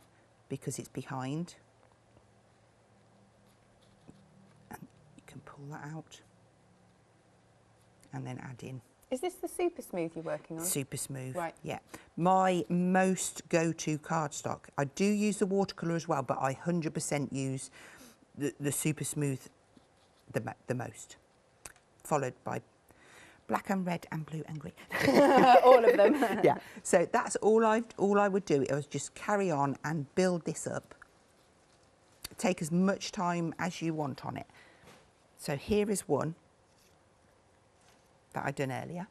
B: because it's behind. And you can pull that out and then add in.
A: Is this the Super Smooth you're working on? Super
B: Smooth, right. Yeah. My most go-to cardstock. I do use the watercolour as well, but I 100% use the Super Smooth the most, followed by black and red and blue and green.
A: All of them.
B: Yeah, so that's all I would do. It was just carry on and build this up. Take as much time as you want on it. So here is one that I'd done earlier.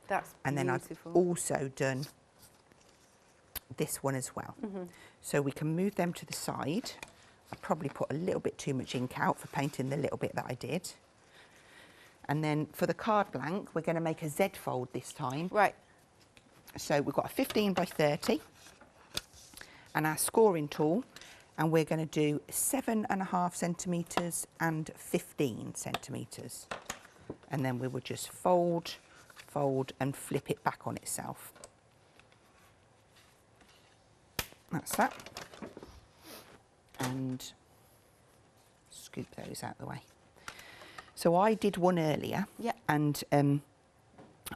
A: That's
B: and
A: beautiful.
B: then I've also done this one as well. So we can move them to the side. I probably put a little bit too much ink out for painting the little bit that I did. And then for the card blank, we're going to make a Z fold this time.
A: Right.
B: So we've got a 15 by 30 and our scoring tool, and we're going to do 7.5 centimetres and 15 centimetres. And then we will just fold, fold and flip it back on itself. That's that. And scoop those out the way. So I did one earlier, and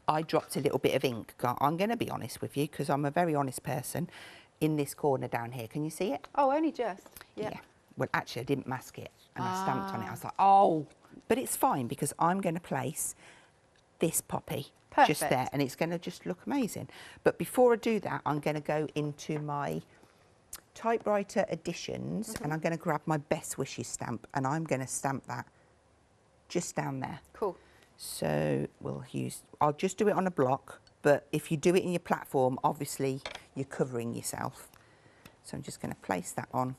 B: I dropped a little bit of ink. I'm going to be honest with you, because I'm a very honest person, in this corner down here. Can you see it?
A: Oh, only just. Yeah.
B: Well, actually, I didn't mask it, and I stamped on it. I was like, oh, but it's fine, because I'm going to place this poppy just there, and it's going to just look amazing. But before I do that, I'm going to go into my typewriter editions, and I'm going to grab my Best Wishes stamp, and I'm going to stamp that just down there.
A: Cool.
B: So I'll just do it on a block, but if you do it in your platform, obviously you're covering yourself. So I'm just going to place that on.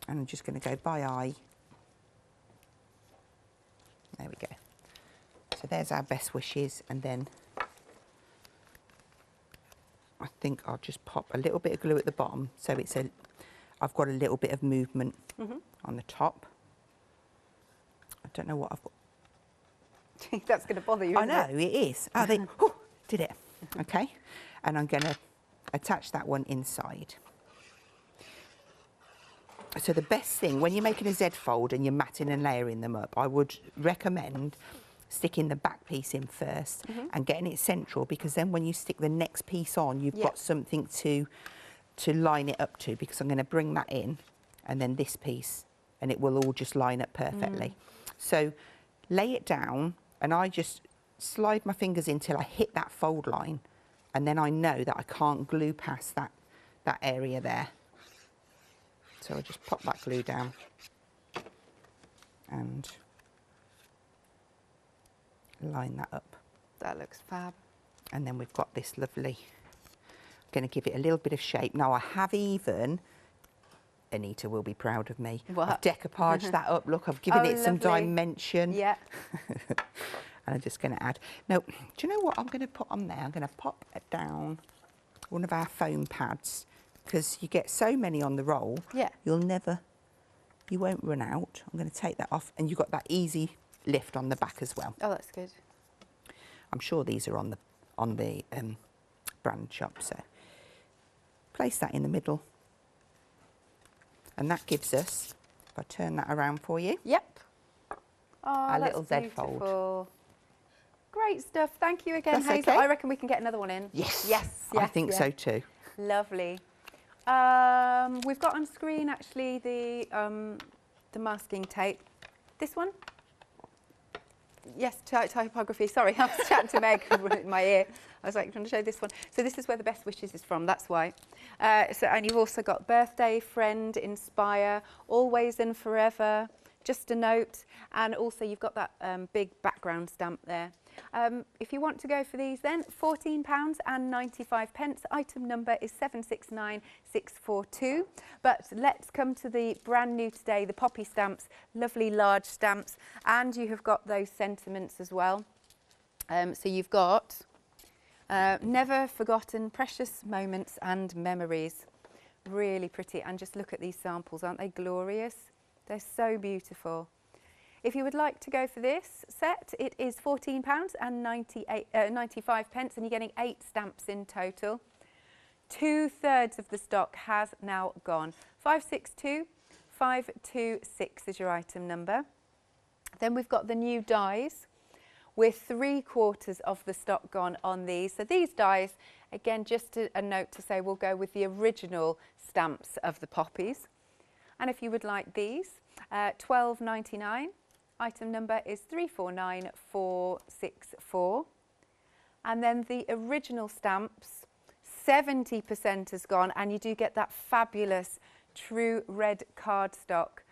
B: And I'm just going to go by eye. There we go. So there's our Best Wishes, and then I think I'll just pop a little bit of glue at the bottom, so I've got a little bit of movement on the top. I don't know what I've got.
A: That's going to bother you,
B: I know, it is. Oh, they did it. Okay. And I'm going to attach that one inside. So the best thing, when you're making a Z fold and you're matting and layering them up, I would recommend sticking the back piece in first and getting it central, because then when you stick the next piece on, you've got something to line it up to, because I'm going to bring that in and then this piece, and it will all just line up perfectly. So lay it down, and I just slide my fingers in till I hit that fold line, and then I know that I can't glue past that area there. So I just pop that glue down and line that up.
A: That looks fab.
B: And then we've got this lovely, I'm going to give it a little bit of shape. Now I have even, Anita will be proud of me, I've decoupaged that up. Look, I've given it some dimension.
A: Yeah.
B: And I'm just going to add. Now, do you know what I'm going to put on there? I'm going to pop it down one of our foam pads, because you get so many on the roll, you won't run out. I'm going to take that off, and you've got that easy lift on the back as well.
A: Oh, that's good.
B: I'm sure these are on the brand shop. So place that in the middle, and that gives us, if I turn that around for you, our little Z fold.
A: Great stuff. Thank you again,
B: That's
A: Hazel.
B: okay.
A: I reckon we can get another one in.
B: Yes.
A: Yes.
B: I think so too.
A: Lovely. We've got on screen actually the masking tape. This one? Yes, typography. Sorry, I was chatting to Meg in my ear. I was like trying to show this one. So this is where the Best Wishes is from. That's why. And you've also got birthday, friend, inspire, always and forever, just a note, and also you've got that big background stamp there. If you want to go for these then, £14.95. Item number is 769642. But let's come to the brand new today, the Poppy stamps, lovely large stamps, and you have got those sentiments as well. So you've got never forgotten precious moments and memories. Really pretty, and just look at these samples, aren't they glorious? They're so beautiful. If you would like to go for this set, it is £14.95, and you're getting 8 stamps in total. 2/3 of the stock has now gone. 562526 is your item number. Then we've got the new dies with 3/4 of the stock gone on these. So these dies, again, just a note to say we'll go with the original stamps of the Poppies. And if you would like these, £12.99. Item number is 349464. And then the original stamps, 70% has gone, and you do get that fabulous true red cardstock.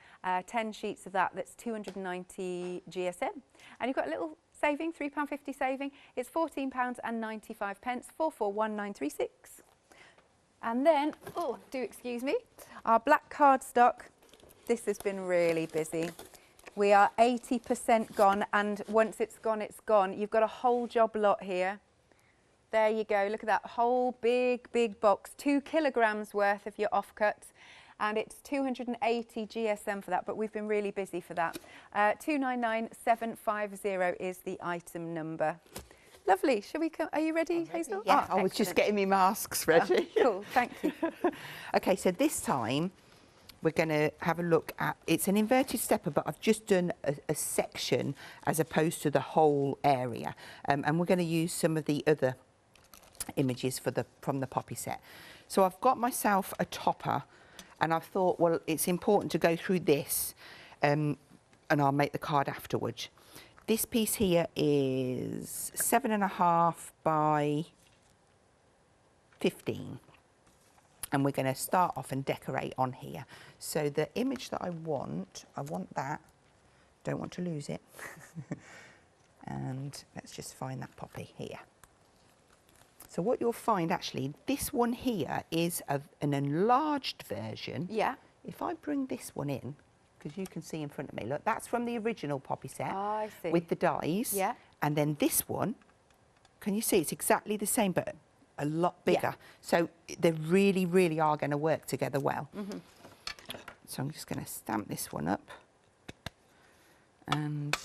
A: 10 sheets of that, that's 290 GSM. And you've got a little saving, £3.50 saving. It's £14.95, 441936. And then, oh, do excuse me, our black cardstock. This has been really busy. We are 80% gone, and once it's gone, it's gone. You've got a whole job lot here. There you go. Look at that whole big box, 2 kilograms worth of your offcuts, and it's 280 GSM for that, but we've been really busy for that. 299750 is the item number. Lovely. Shall we come? Are you ready, Hazel?
B: Yeah,
A: oh,
B: I was just getting my masks ready.
A: Oh, cool, thank you.
B: Okay, so this time we're going to have a look at, it's an inverted stepper, but I've just done a section as opposed to the whole area. And we're going to use some of the other images from the Poppy set. So I've got myself a topper, and I've thought, well, it's important to go through this, and I'll make the card afterwards. This piece here is 7.5 by 15. And we're going to start off and decorate on here. So the image that I want that. Don't want to lose it. And let's just find that poppy here. So what you'll find, actually, this one here is an enlarged version.
A: Yeah.
B: If I bring this one in, because you can see in front of me, look, that's from the original Poppy set.
A: Oh, I see.
B: With the dies.
A: Yeah. And
B: then this one, can you see it's exactly the same, but a lot bigger.
A: Yeah.
B: So they really, really are going to work together well.
A: Mm-hmm.
B: So I'm just going to stamp this one up. And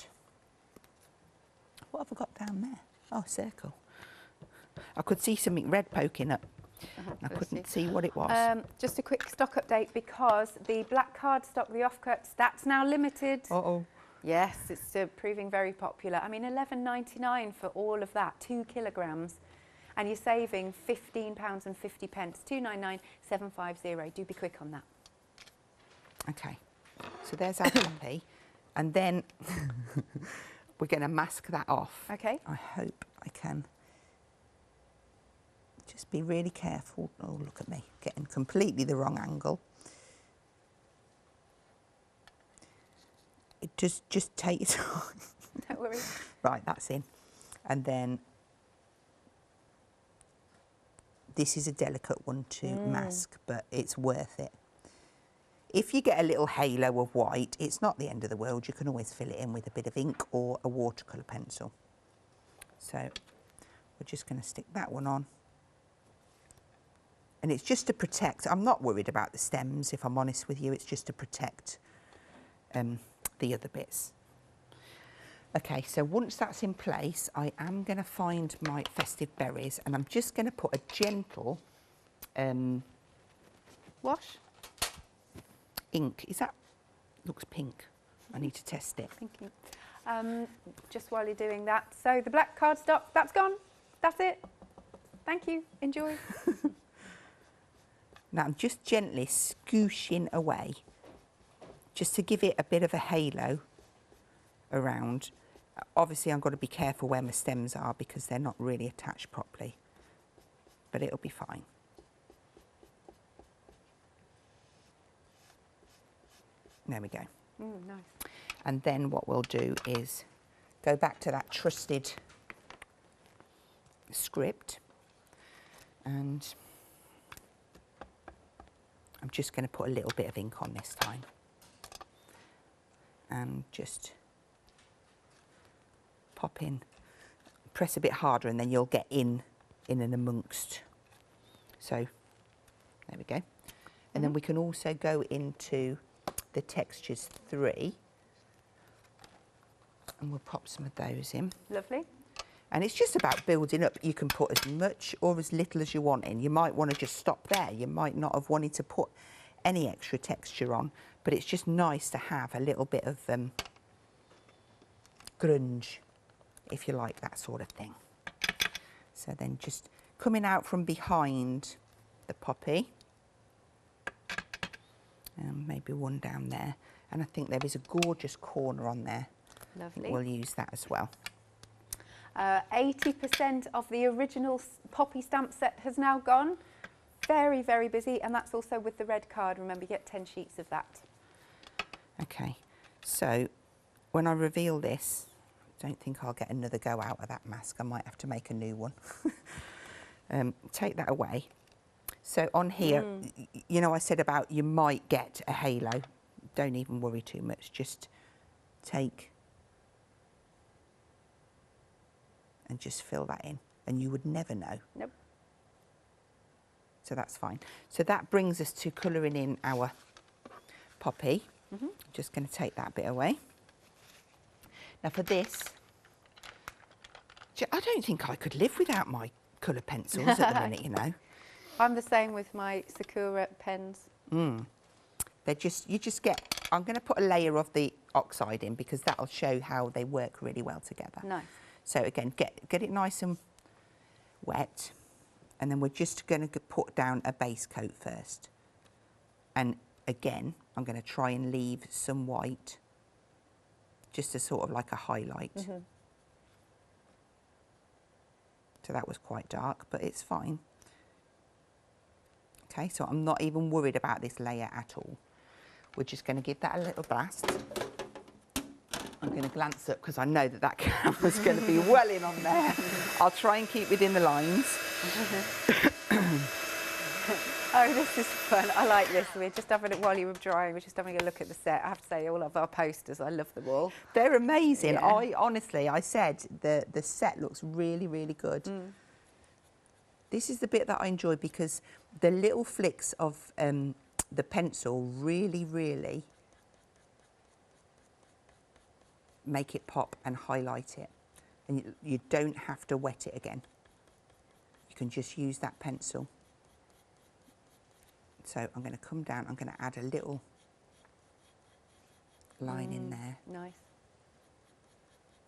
B: what have I got down there? Oh, circle. I could see something red poking up. I couldn't see what it was.
A: Just a quick stock update, because the black cardstock, the offcuts, that's now limited.
B: Uh-oh.
A: Yes, it's proving very popular. I mean, £11.99 for all of that, 2 kilograms. And you're saving £15.50, 299,750. Do be quick on that.
B: Okay, so there's our poppy. And then we're going to mask that off.
A: Okay.
B: I hope I can. Just be really careful. Oh, look at me, getting completely the wrong angle. It just take your time.
A: Don't worry.
B: Right, that's in. And then this is a delicate one to mask, but it's worth it. If you get a little halo of white, it's not the end of the world. You can always fill it in with a bit of ink or a watercolour pencil. So we're just going to stick that one on. And it's just to protect. I'm not worried about the stems, if I'm honest with you. It's just to protect the other bits. Okay, so once that's in place, I am going to find my festive berries, and I'm just going to put a gentle
A: Wash.
B: Ink. Is that looks pink? I need to test it.
A: Thank you. Just while you're doing that, so the black cardstock, that's gone. That's it. Thank you. Enjoy.
B: Now I'm just gently scooshing away, just to give it a bit of a halo around. Obviously I've got to be careful where my stems are because they're not really attached properly, but it'll be fine. There we go.
A: Nice.
B: And then what we'll do is go back to that trusted script, and I'm just going to put a little bit of ink on this time and just pop in, press a bit harder, and then you'll get in and amongst. So there we go. And then we can also go into the textures 3, and we'll pop some of those in.
A: Lovely.
B: And it's just about building up. You can put as much or as little as you want in. You might want to just stop there. You might not have wanted to put any extra texture on, but it's just nice to have a little bit of grunge, if you like, that sort of thing. So then just coming out from behind the poppy, and maybe one down there. And I think there is a gorgeous corner on there
A: Lovely.
B: We'll use that as well.
A: 80% of the original Poppy stamp set has now gone. Very, very busy, and that's also with the red card. Remember, you get 10 sheets of that. Okay,
B: so when I reveal this, I don't think I'll get another go out of that mask. I might have to make a new one. Take that away. So on here, you know, I said about you might get a halo. Don't even worry too much. Just take and just fill that in, and you would never know.
A: Nope.
B: So that's fine. So that brings us to colouring in our poppy. Just going to take that bit away. Now for this, I don't think I could live without my colour pencils at the minute, you know.
A: I'm the same with my Sakura pens.
B: They're just, you just get, I'm going to put a layer of the oxide in because that'll show how they work really well together.
A: Nice.
B: So again, get it nice and wet, and then we're just going to put down a base coat first. And again, I'm going to try and leave some white, just as sort of like a highlight. So that was quite dark, but it's fine. Okay, so I'm not even worried about this layer at all. We're just going to give that a little blast. I'm going to glance up because I know that that camera's going to be well in on there. I'll try and keep within the lines.
A: Oh, this is fun. I like this. We're just having it while you were drying. We're just having a look at the set. I have to say, all of our posters, I love them all.
B: They're amazing.
A: Yeah.
B: I said the set looks really, really good. This is the bit that I enjoy because the little flicks of the pencil really, really make it pop and highlight it. And you don't have to wet it again. You can just use that pencil. So I'm going to come down, I'm going to add a little line in there.
A: Nice.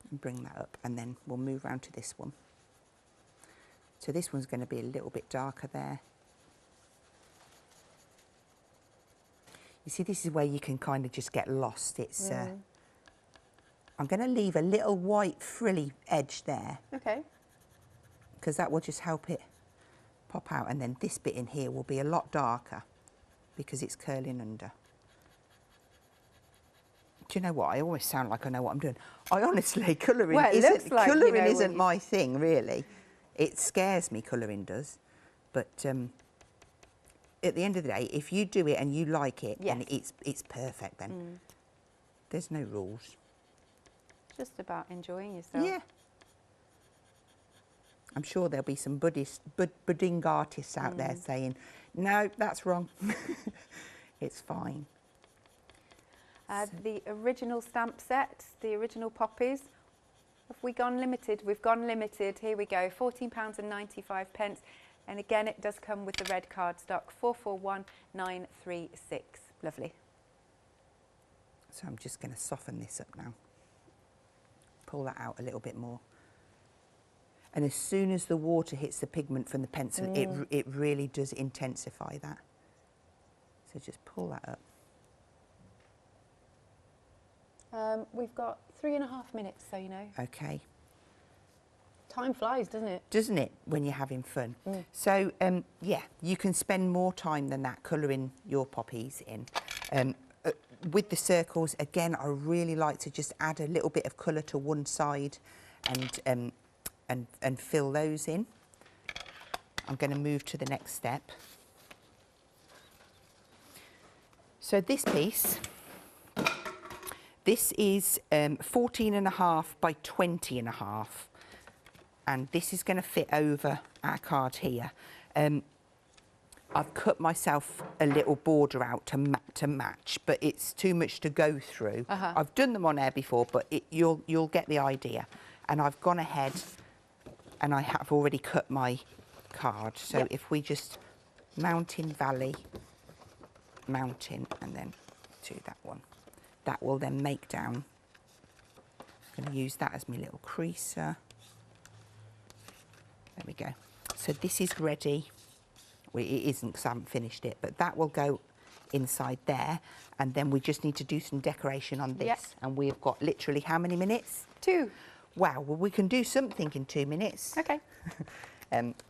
B: And bring that up, and then we'll move around to this one. So this one's going to be a little bit darker there. You see, this is where you can kind of just get lost. It's I'm going to leave a little white frilly edge there.
A: Okay.
B: Because that will just help it pop out, and then this bit in here will be a lot darker because it's curling under. Do you know what? I always sound like I know what I'm doing. I honestly, colouring isn't my thing, really. It scares me, colouring does. But at the end of the day, if you do it and you like it, then it's perfect then. There's no rules.
A: Just about enjoying yourself.
B: Yeah. I'm sure there'll be some budding artists out there saying, no, that's wrong. It's fine.
A: The original stamp set, the original Poppies. Have we gone limited? We've gone limited. Here we go, £14.95. And again, it does come with the red card stock, 441936. Lovely.
B: So I'm just going to soften this up now. Pull that out a little bit more. And as soon as the water hits the pigment from the pencil, it really does intensify that. So just pull that up.
A: We've got 3.5 minutes, so you know.
B: Okay.
A: Time flies, doesn't it?
B: Doesn't it, when you're having fun? So, yeah, you can spend more time than that colouring your poppies in. With the circles, again, I really like to just add a little bit of colour to one side and fill those in. I'm going to move to the next step. So this piece, this is 14.5 by 20.5, and this is going to fit over our card here. I've cut myself a little border out to match, but it's too much to go through. I've done them on air before, but you'll get the idea. And I've gone ahead and I have already cut my card. So if we just mountain, valley, mountain, and then do that one. That will then make down. I'm going to use that as my little creaser. There we go. So this is ready. Well, it isn't because I haven't finished it, but that will go inside there. And then we just need to do some decoration on this.
A: Yep.
B: And we've got literally how many minutes?
A: 2.
B: Wow, well, we can do something in 2 minutes.
A: Okay.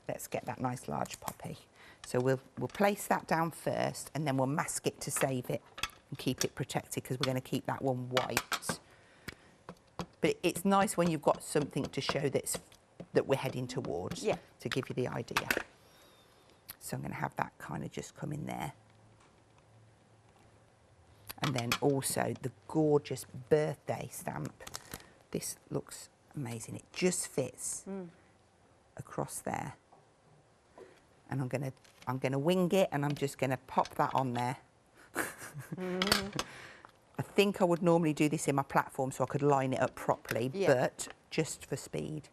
B: Let's get that nice large poppy. So we'll place that down first, and then we'll mask it to save it and keep it protected, because we're going to keep that one white. But it's nice when you've got something to show that we're heading towards, to give you the idea. So I'm going to have that kind of just come in there. And then also the gorgeous birthday stamp. This looks amazing. It just fits across there. And I'm gonna wing it, and I'm just gonna pop that on there. I think I would normally do this in my platform so I could line it up properly, but just for speed.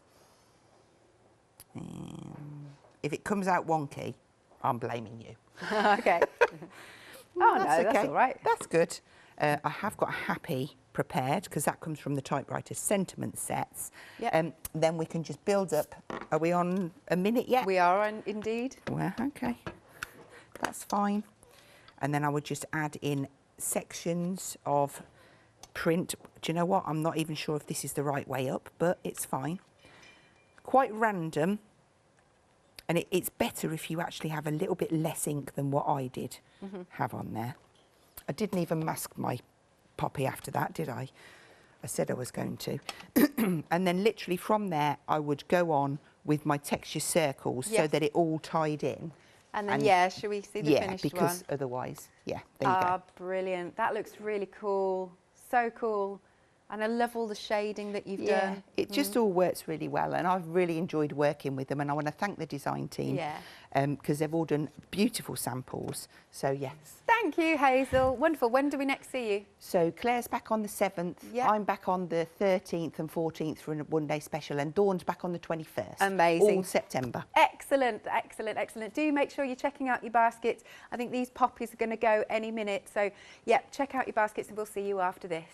B: If it comes out wonky, I'm blaming you.
A: Okay. Oh, that's all right.
B: That's good. I have got a happy prepared, because that comes from the typewriter sentiment sets. Then we can just build up. Are we on a minute yet?
A: We are indeed.
B: Well, okay. That's fine. And then I would just add in sections of print. Do you know what? I'm not even sure if this is the right way up, but it's fine. Quite random. And it's better if you actually have a little bit less ink than what I did have on there. I didn't even mask my poppy after that, did I? I said I was going to. And then literally from there, I would go on with my texture circles so that it all tied in.
A: And then, shall we see the finished one?
B: Yeah, because otherwise, there you go.
A: Brilliant. That looks really cool. So cool. And I love all the shading that you've done.
B: It just all works really well, and I've really enjoyed working with them, and I want to thank the design team because they've all done beautiful samples. So yes.
A: Thank you, Hazel. Wonderful. When do we next see you?
B: So Claire's back on the 7th. I'm back on the 13th and 14th for a one-day special, and Dawn's back on the 21st.
A: Amazing.
B: All September.
A: Excellent, excellent, excellent. Do make sure you're checking out your baskets. I think these poppies are going to go any minute. So, check out your baskets, and we'll see you after this.